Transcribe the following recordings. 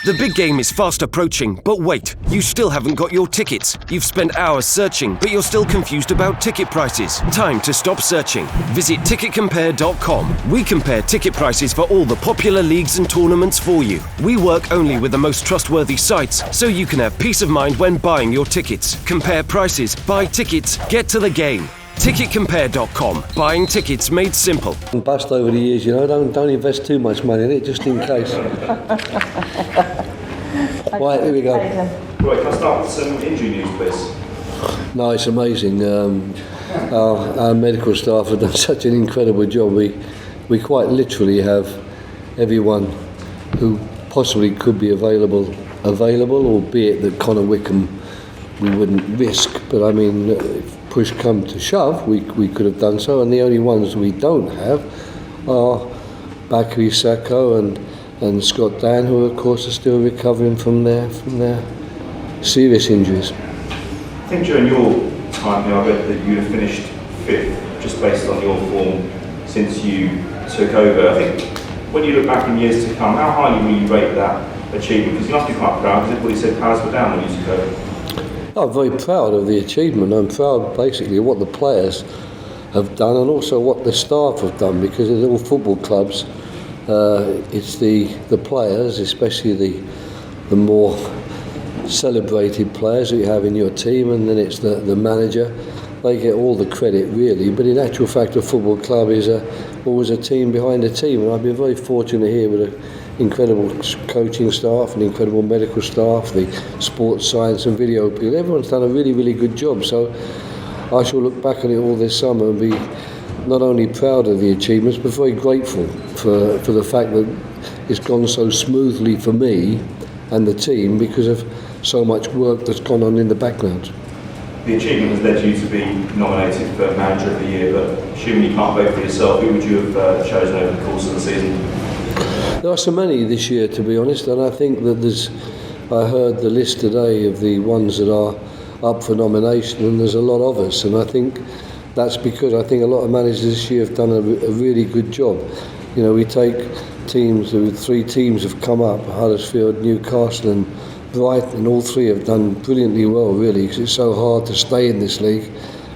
The big game is fast approaching, but wait, you still haven't got your tickets. You've spent hours searching, but you're still confused about ticket prices. Time to stop searching. Visit ticketcompare.com. We compare ticket prices for all the popular leagues and tournaments for you. We work only with the most trustworthy sites, so you can have peace of mind when buying your tickets. Compare prices, buy tickets, get to the game. Ticketcompare.com. Buying tickets made simple. Bust over the years, don't invest too much money in it, just in case. Right, here we go. Right, can I start with some injury news, please? No, it's amazing. Our medical staff have done such an incredible job. We quite literally have everyone who possibly could be available, albeit that Connor Wickham we wouldn't risk. But I mean, if push come to shove, we could have done so. And the only ones we don't have are Bakary Sacco and Scott Dan, who of course are still recovering from their serious injuries. I think during your time here, I read that you'd have finished fifth, just based on your form since you took over. I think when you look back in years to come, how highly will you rate that achievement? Because you must be quite proud, because everybody said Palace were down when you took over. I'm very proud of the achievement. I'm proud basically of what the players have done and also what the staff have done, because at all football clubs it's the players, especially the more celebrated players that you have in your team, and then it's the manager. They get all the credit really, but in actual fact a football club is always a team behind a team, and I've been very fortunate here with an incredible coaching staff, an incredible medical staff, the sports science and video people. Everyone's done a really, really good job, so I shall look back on it all this summer and be not only proud of the achievements but very grateful for the fact that it's gone so smoothly for me and the team because of so much work that's gone on in the background. The achievement has led you to be nominated for Manager of the Year, but assuming you can't vote for yourself, who would you have chosen over the course of the season? There are so many this year, to be honest, and I think that I heard the list today of the ones that are up for nomination, and there's a lot of us, and I think that's because I think a lot of managers this year have done a really good job. You know, we take teams, 3 teams have come up, Huddersfield, Newcastle and Brighton, and all 3 have done brilliantly well really, because it's so hard to stay in this league,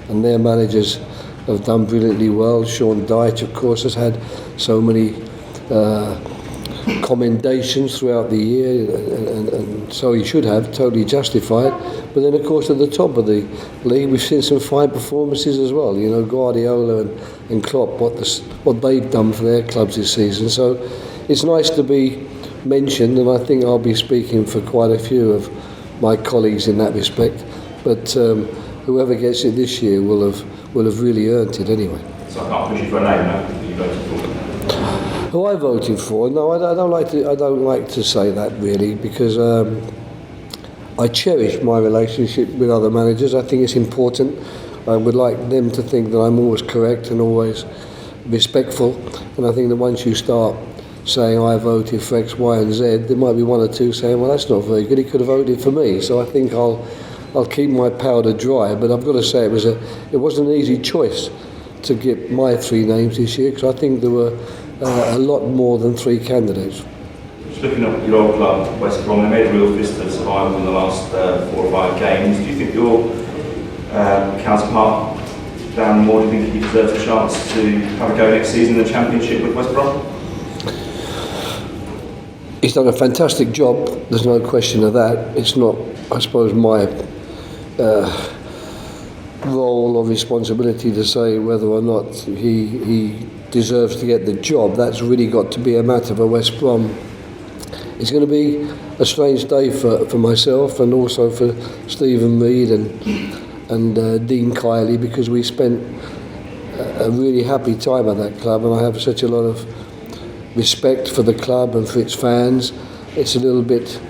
and their managers have done brilliantly well. Sean Dyche, of course, has had so many commendations throughout the year, and so he should have, totally justified. But then of course at the top of the league we've seen some fine performances as well. You know, Guardiola and Klopp, what they've done for their clubs this season. So it's nice to be mentioned, and I think I'll be speaking for quite a few of my colleagues in that respect. But whoever gets it this year will have really earned it anyway. So I can't push you for a name now that you voted for. Who I voted for? No, I don't like to say that really, because I cherish my relationship with other managers. I think it's important. I would like them to think that I'm always correct and always respectful. And I think that once you start saying I voted for X, Y, and Z, there might be one or two saying, well, that's not very good. He could have voted for me. So I think I'll keep my powder dry. But I've got to say it wasn't an easy choice to get my 3 names this year, because I think there were a lot more than 3 candidates. Just looking at your old club, West Brom, they made a real fist of survival in the last 4 or 5 games. Do you think your counterpart, Dan Moore, do you think he deserves a chance to have a go next season in the Championship with West Brom? He's done a fantastic job, there's no question of that. It's not, I suppose, my role or responsibility to say whether or not he deserves to get the job. That's really got to be a matter for West Brom. It's going to be a strange day for myself and also for Stephen Reid and Dean Kiley, because we spent a really happy time at that club, and I have such a lot of respect for the club and for its fans. It's a little bit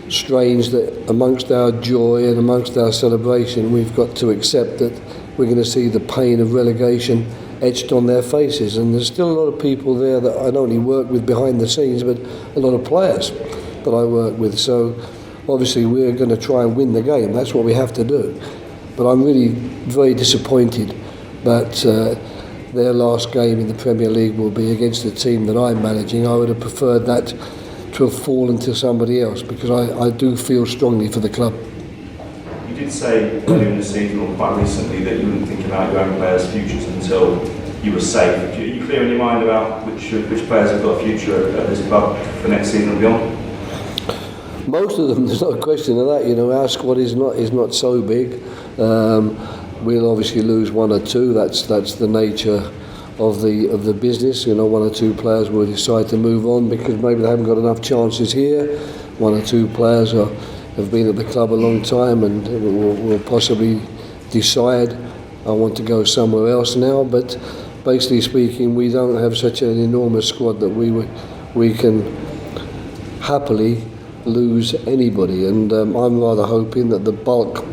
strange that amongst our joy and amongst our celebration we've got to accept that we're going to see the pain of relegation etched on their faces, and there's still a lot of people there that I not only work with behind the scenes, but a lot of players that I work with. So obviously we're going to try and win the game, that's what we have to do. But I'm really very disappointed that their last game in the Premier League will be against the team that I'm managing. I would have preferred that to have fallen to somebody else, because I do feel strongly for the club. You did say earlier in the season, or quite recently, that you wouldn't think about your own players' futures until you were safe. Are you clear in your mind about which players have got a future at this club for next season and beyond? Most of them, there's no question of that. Our squad is not so big. We'll obviously lose one or two. That's the nature of the business. One or two players will decide to move on because maybe they haven't got enough chances here. One or two players have been at the club a long time and will possibly decide, I want to go somewhere else now. But basically speaking, we don't have such an enormous squad that we can happily lose anybody, and I'm rather hoping that the bulk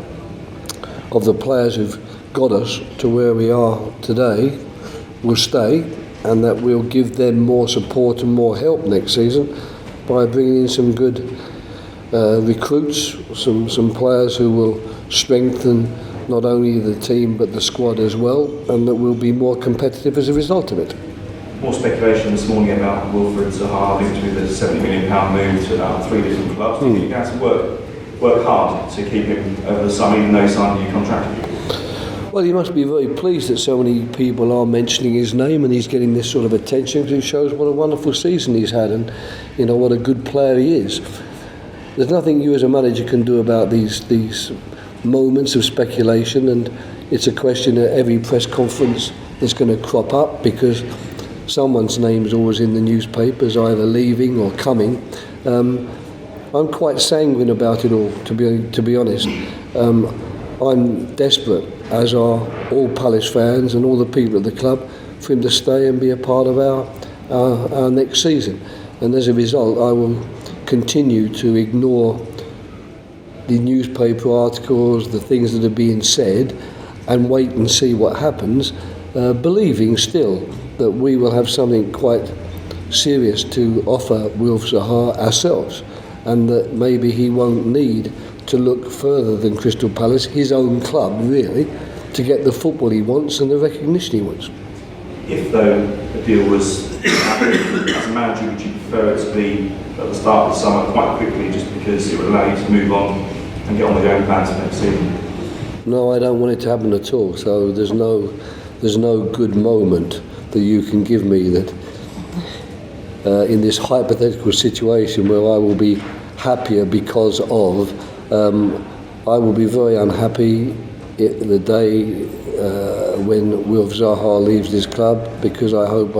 of the players who've got us to where we are today will stay, and that we'll give them more support and more help next season by bringing in some good recruits, some players who will strengthen not only the team but the squad as well, and that we'll be more competitive as a result of it. More speculation this morning about Wilfred Zaha linked with a £70 million move to about 3 different clubs. Do you think you guys work hard to keep him over the summer, even though he signed a new contract? Well, he must be very pleased that so many people are mentioning his name and he's getting this sort of attention, because it shows what a wonderful season he's had and what a good player he is. There's nothing you as a manager can do about these moments of speculation, and it's a question that every press conference is going to crop up because someone's name is always in the newspapers, either leaving or coming. I'm quite sanguine about it all, to be honest. I'm desperate, as are all Palace fans and all the people at the club, for him to stay and be a part of our next season. And as a result, I will continue to ignore the newspaper articles, the things that are being said, and wait and see what happens, believing still that we will have something quite serious to offer Wilf Zaha ourselves, and that maybe he won't need to look further than Crystal Palace, his own club really, to get the football he wants and the recognition he wants. If though the deal was happening, as a manager, would you prefer it to be at the start of the summer quite quickly, just because it would allow you to move on and get on with your own plans for next season? No, I don't want it to happen at all. So there's no good moment that you can give me that in this hypothetical situation where I will be happier because of, I will be very unhappy the day when Wilf Zaha leaves this club, because I hope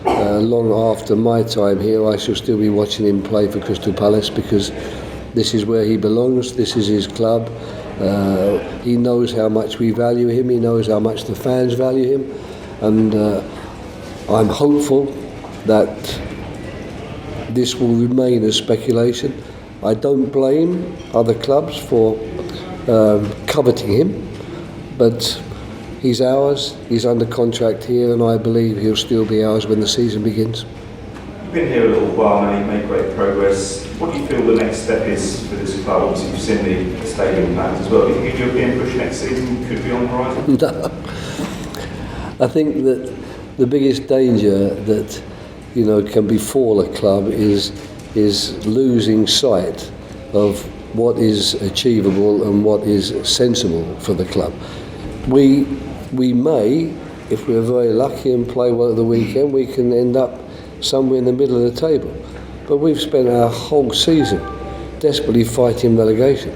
long after my time here I shall still be watching him play for Crystal Palace, because this is where he belongs, this is his club. He knows how much we value him, he knows how much the fans value him, and I'm hopeful that this will remain a speculation. I don't blame other clubs for coveting him, but he's ours, he's under contract here, and I believe he'll still be ours when the season begins. You've been here a little while now, you've made great progress. What do you feel the next step is for this club? Obviously you've seen the stadium plans as well. Do you think a European push next season could be on the horizon? No. I think that the biggest danger that can befall a club is losing sight of what is achievable and what is sensible for the club. We may, if we're very lucky and play well at the weekend, we can end up somewhere in the middle of the table. But we've spent our whole season desperately fighting relegation.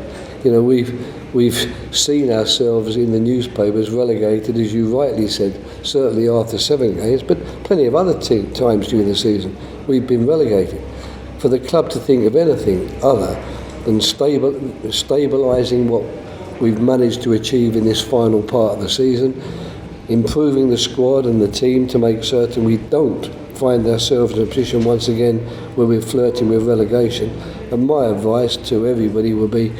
We've seen ourselves in the newspapers relegated, as you rightly said, certainly after 7 games, but plenty of other times during the season we've been relegated. For the club to think of anything other than stabilising what we've managed to achieve in this final part of the season, improving the squad and the team to make certain we don't find ourselves in a position once again where we're flirting with relegation. And my advice to everybody would be,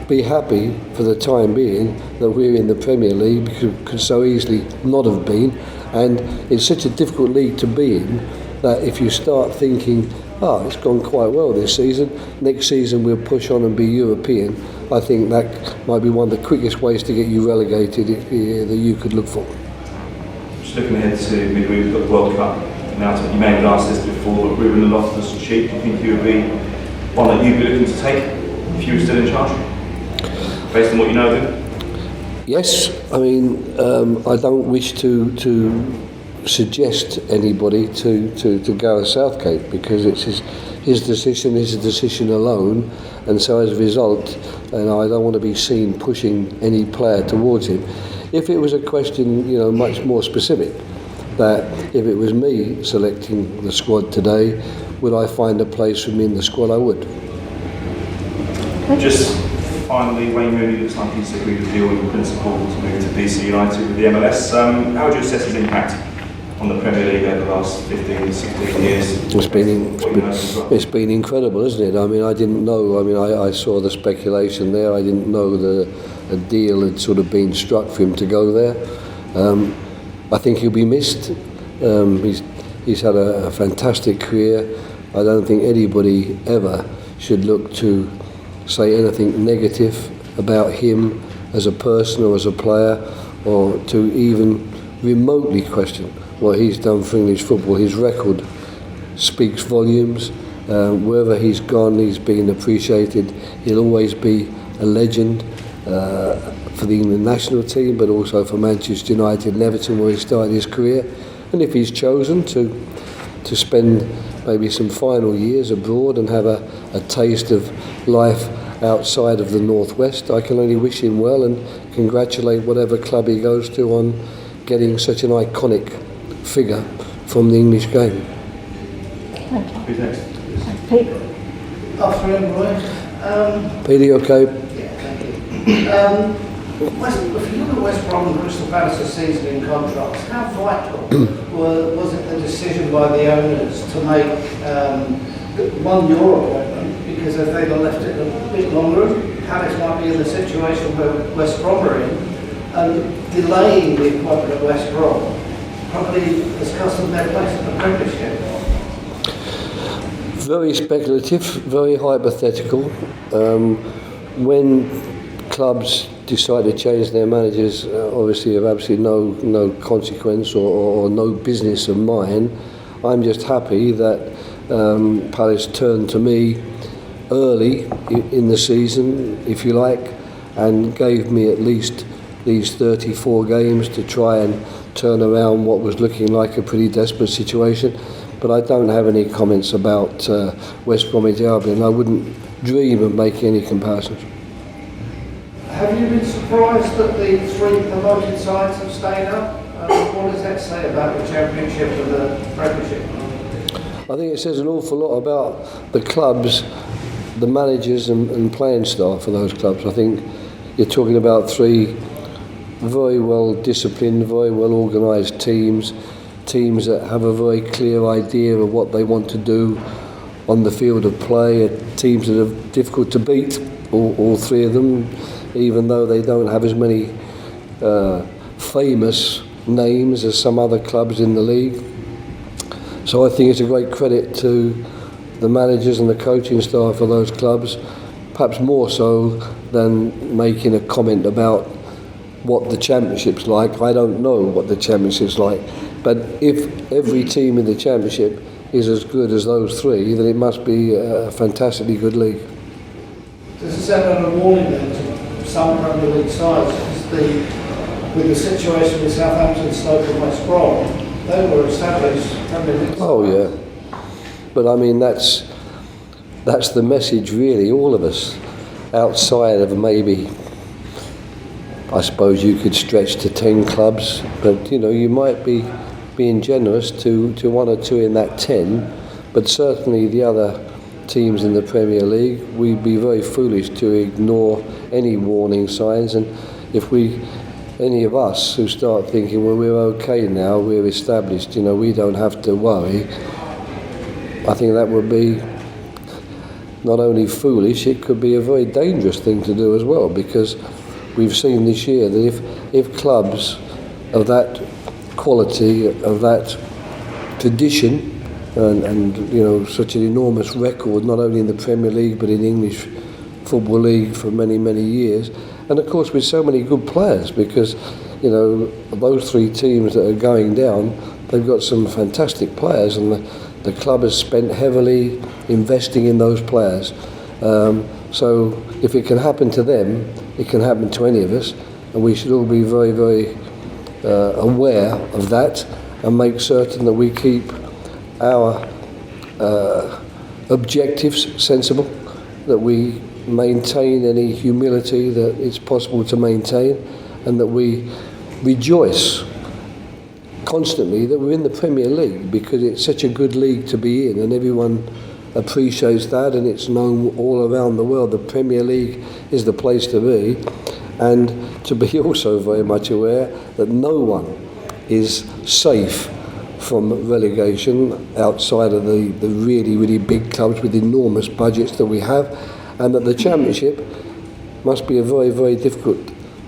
be happy for the time being that we're in the Premier League, because we could so easily not have been, and it's such a difficult league to be in that if you start thinking, it's gone quite well this season, next season we'll push on and be European, I think that might be one of the quickest ways to get you relegated that you could look for. Just looking ahead to midweek, we've got the World Cup now you may have asked this before, but Ruben Loftus-Cheek, do you think he would be one that you'd be looking to take if you were still in charge, based on what you know of him? Yes, I mean, I don't wish to suggest anybody to Gareth Southgate, because it's his decision alone, and so as a result, and I don't want to be seen pushing any player towards him. If it was a question, much more specific, that if it was me selecting the squad today, would I find a place for me in the squad? I would. Just finally, Wayne Rooney looks like he's agreed a deal in principle to move to DC United with the MLS. How would you assess his impact on the Premier League over the last 15, 16 years? It's been incredible, isn't it? I mean, I didn't know. I mean, I saw the speculation there. I didn't know a deal had sort of been struck for him to go there. I think he'll be missed. He's had a fantastic career. I don't think anybody ever should look to say anything negative about him as a person or as a player, or to even remotely question what he's done for English football. His record speaks volumes. Wherever he's gone, he's been appreciated. He'll always be a legend for the England national team, but also for Manchester United and Everton, where he started his career. And if he's chosen to spend maybe some final years abroad and have a taste of life outside of the Northwest, I can only wish him well and congratulate whatever club he goes to on getting such an iconic figure from the English game. Who's next? Pete. Afternoon, Roy. Peter, you okay? Yeah, thank you. If you look at West Brom and Crystal Palace's season in contrast, how vital was it the decision by the owners to make one Euro appointment? Because if they'd have left it a bit longer, Palace might be in the situation where West Brom are in, and delaying the appointment of West Brom probably has cost them their place in the Premiership. Very speculative, very hypothetical. When clubs decide to change their managers, obviously of absolutely no consequence or no business of mine. I'm just happy that Palace turned to me early in the season, if you like, and gave me at least these 34 games to try and turn around what was looking like a pretty desperate situation. But I don't have any comments about West Bromwich Albion. I wouldn't dream of making any comparisons. Have you been surprised that the three promoted sides have stayed up? What does that say about the Championship and the Premiership? I think it says an awful lot about the clubs, the managers and playing staff for those clubs. I think you're talking about three very well disciplined, very well organised teams that have a very clear idea of what they want to do on the field of play, teams that are difficult to beat, all three of them, even though they don't have as many famous names as some other clubs in the league. So I think it's a great credit to the managers and the coaching staff of those clubs, perhaps more so than making a comment about what the Championship's like. I don't know what the Championship's like, but if every team in the Championship is as good as those three, then it must be a fantastically good league. Does it sound like a warning then to some Premier League sides? With the situation with Southampton, Stoke and West Brom, they were established Premier League sides. Oh yeah, but I mean that's the message really. All of us, outside of maybe, I suppose you could stretch to 10 clubs, but you might be being generous to one or two in that 10, but certainly the other teams in the Premier League, we'd be very foolish to ignore any warning signs. And if any of us who start thinking, well, we're okay now, we're established, we don't have to worry, I think that would be not only foolish, it could be a very dangerous thing to do as well, because we've seen this year that if clubs of that quality, of that tradition, and such an enormous record, not only in the Premier League but in English Football League for many, many years, and of course with so many good players, because those three teams that are going down, they've got some fantastic players, and the club has spent heavily investing in those players. So if it can happen to them, it can happen to any of us, and we should all be very, very aware of that and make certain that we keep our objectives sensible, that we maintain any humility that it's possible to maintain, and that we rejoice constantly that we're in the Premier League, because it's such a good league to be in, and everyone appreciates that, and it's known all around the world. The Premier League is the place to be, and to be also very much aware that no one is safe from relegation outside of the really, really big clubs with enormous budgets that we have, and that the Championship must be a very, very difficult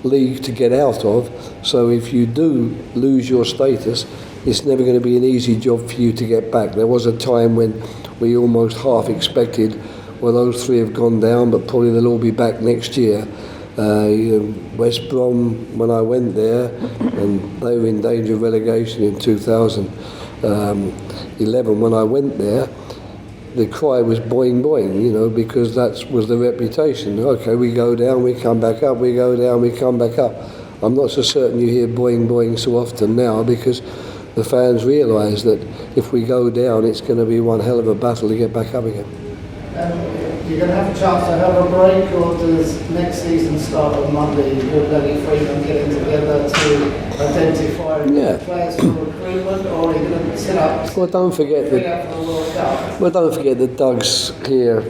league to get out of. So if you do lose your status, it's never going to be an easy job for you to get back. There was a time when we almost half expected, well, those three have gone down, but probably they'll all be back next year. West Brom, when I went there, and they were in danger of relegation in 2011 when I went there, the cry was boing boing, because that was the reputation. Okay, we go down, we come back up, we go down, we come back up. I'm not so certain you hear boing boing so often now, because the fans realise that if we go down, it's going to be one hell of a battle to get back up again. You're going to have a chance to have a break, or does next season start on Monday? You're Lenny Freeman getting together to identify players for recruitment, or are you going to set up? Well, don't forget that Doug's here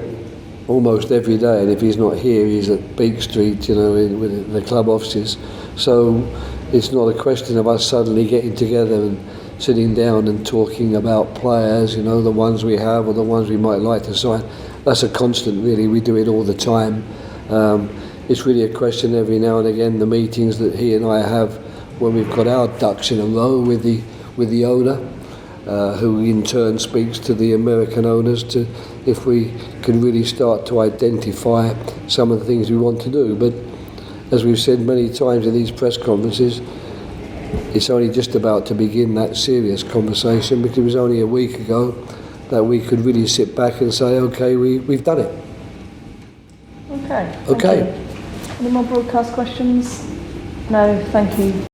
almost every day, and if he's not here, he's at Beak Street, with the club offices. So it's not a question of us suddenly getting together and sitting down and talking about players, the ones we have or the ones we might like to sign. That's a constant, really. We do it all the time. It's really a question every now and again, the meetings that he and I have when we've got our ducks in a row with the owner, who in turn speaks to the American owners, to if we can really start to identify some of the things we want to do. But as we've said many times in these press conferences, it's only just about to begin that serious conversation, because it was only a week ago that we could really sit back and say, okay, we've done it. Okay. Okay. Any more broadcast questions? No, thank you.